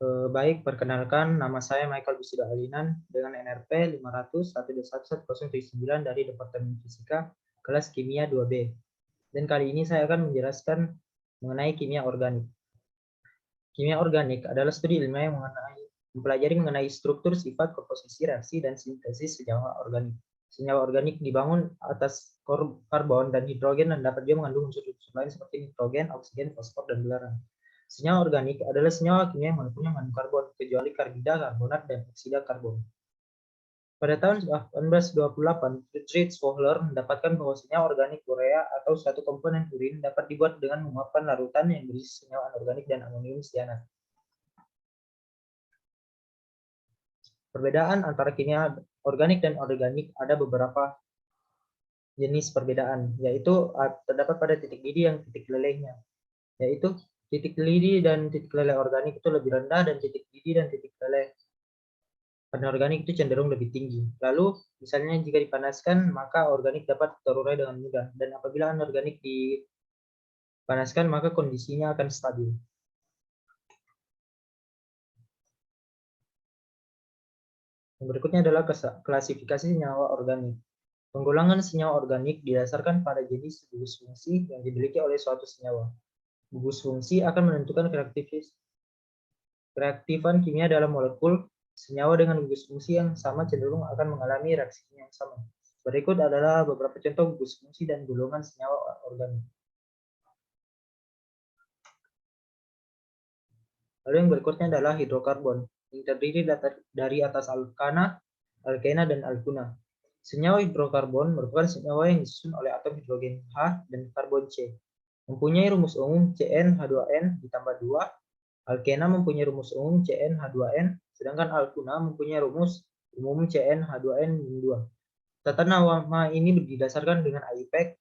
Baik, perkenalkan nama saya Michael Wisuda Alinan dengan NRP 500121109 dari Departemen Fisika kelas Kimia 2B. Dan kali ini saya akan menjelaskan mengenai kimia organik. Kimia organik adalah studi ilmiah yang mempelajari mengenai struktur, sifat, komposisi, reaksi, dan sintesis senyawa organik. Senyawa organik dibangun atas karbon dan hidrogen dan dapat juga mengandung unsur-unsur lain seperti nitrogen, oksigen, fosfor, dan belerang. Senyawa organik adalah senyawa kimia yang mengandung karbon, kecuali karbida, karbonat, dan oksida karbon. Pada tahun 1828, Friedrich Wöhler mendapatkan bahwa senyawa organik urea atau suatu komponen urin dapat dibuat dengan menguapkan larutan yang berisi senyawa anorganik dan amonium cyanat. Perbedaan antara kimia organik dan organik ada beberapa jenis perbedaan, yaitu terdapat pada titik didih yang titik lelehnya, yaitu titik didih dan titik leleh organik itu lebih rendah dan titik didih dan titik leleh anorganik itu cenderung lebih tinggi. Lalu, misalnya jika dipanaskan, maka organik dapat terurai dengan mudah, dan apabila anorganik dipanaskan, maka kondisinya akan stabil. Yang berikutnya adalah klasifikasi senyawa organik. Penggolongan senyawa organik didasarkan pada jenis gugus fungsi yang dimiliki oleh suatu senyawa. Gugus fungsi akan menentukan kereaktifan kimia dalam molekul. Senyawa dengan gugus fungsi yang sama cenderung akan mengalami reaksi yang sama. Berikut adalah beberapa contoh gugus fungsi dan golongan senyawa organik. Lalu yang berikutnya adalah hidrokarbon, yang terdiri dari atas alkana, alkena, dan alkuna. Senyawa hidrokarbon merupakan senyawa yang disusun oleh atom hidrogen H dan karbon C. Mempunyai rumus umum CnH2n ditambah 2. Alkena mempunyai rumus umum CnH2n, sedangkan alkuna mempunyai rumus umum CnH2n-2. Tata nama ini didasarkan dengan IUPAC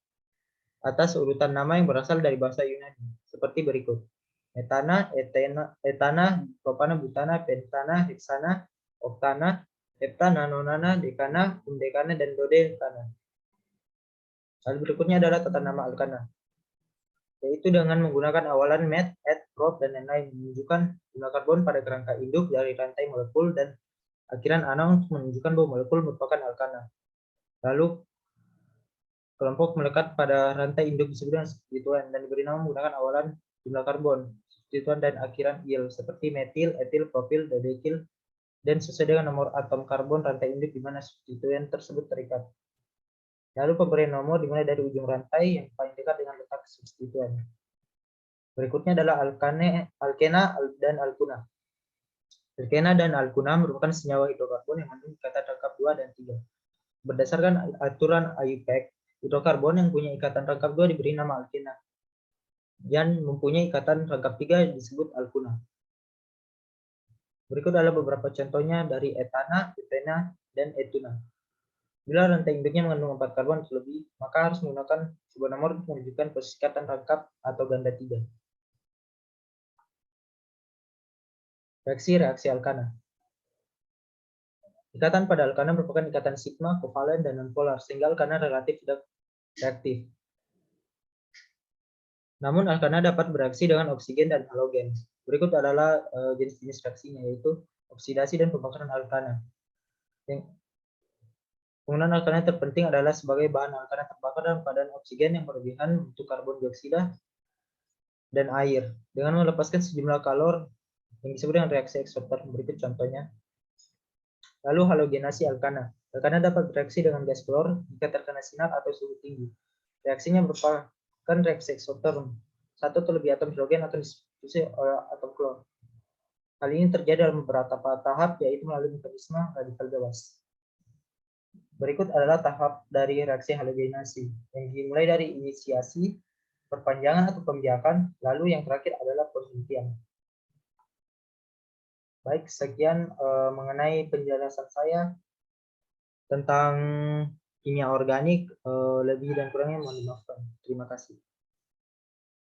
atas urutan nama yang berasal dari bahasa Yunani, seperti berikut. Etana, etana, propana, butana, pentana, heksana, oktana, heptana, nonana, dekana, undekana, dan dodekana. Lalu berikutnya adalah tata nama alkana, yaitu dengan menggunakan awalan met, et, prop, dan lain-lain, menunjukkan jumlah karbon pada kerangka induk dari rantai molekul dan akhiran ana untuk menunjukkan bahwa molekul merupakan alkana. Lalu kelompok melekat pada rantai induk disebut dengan substituen dan diberi nama menggunakan awalan jumlah karbon, substituen, dan akhiran il seperti metil, etil, propil, dodekil, dan sesuai dengan nomor atom karbon rantai induk di mana substituen tersebut terikat. Lalu pemberian nomor dimulai dari ujung rantai yang paling dekat dengan letak substituen. Berikutnya adalah alkena dan alkuna. Alkena dan alkuna merupakan senyawa hidrokarbon yang mengandung ikatan rangkap 2 dan 3. Berdasarkan aturan IUPAC, hidrokarbon yang punya ikatan rangkap 2 diberi nama alkena, dan mempunyai ikatan rangkap 3 disebut alkuna. Berikut adalah beberapa contohnya dari etana, etena, dan etuna. Bila rantai induknya mengandung 4 karbon atau lebih, maka harus menggunakan sebuah nomor untuk menunjukkan posisi ikatan rangkap atau ganda 3. Reaksi alkana. Ikatan pada alkana merupakan ikatan sigma, kovalen, dan nonpolar, sehingga alkana relatif tidak reaktif. Namun alkana dapat bereaksi dengan oksigen dan halogen. Berikut adalah jenis-jenis reaksinya, yaitu oksidasi dan pembakaran alkana. Penggunaan alkana terpenting adalah sebagai bahan alkana terbakar dalam keadaan oksigen yang berlebihan untuk karbon dioksida dan air, dengan melepaskan sejumlah kalor yang disebut dengan reaksi eksorter. Berikut contohnya. Lalu halogenasi alkana. Alkana dapat bereaksi dengan gas klor jika terkena sinar atau suhu tinggi. Reaksinya merupakan reaksi eksorter. Satu atau lebih atom hidrogen akan disubstitusi oleh atom klor. Hal ini terjadi dalam beberapa tahap, yaitu melalui mekanisme radikal bebas. Berikut adalah tahap dari reaksi halogenasi, yang dimulai dari inisiasi, perpanjangan atau pembiakan, lalu yang terakhir adalah penghentian. Baik, sekian mengenai penjelasan saya tentang kimia organik. Lebih dan kurangnya mohon dimaafkan. Terima kasih.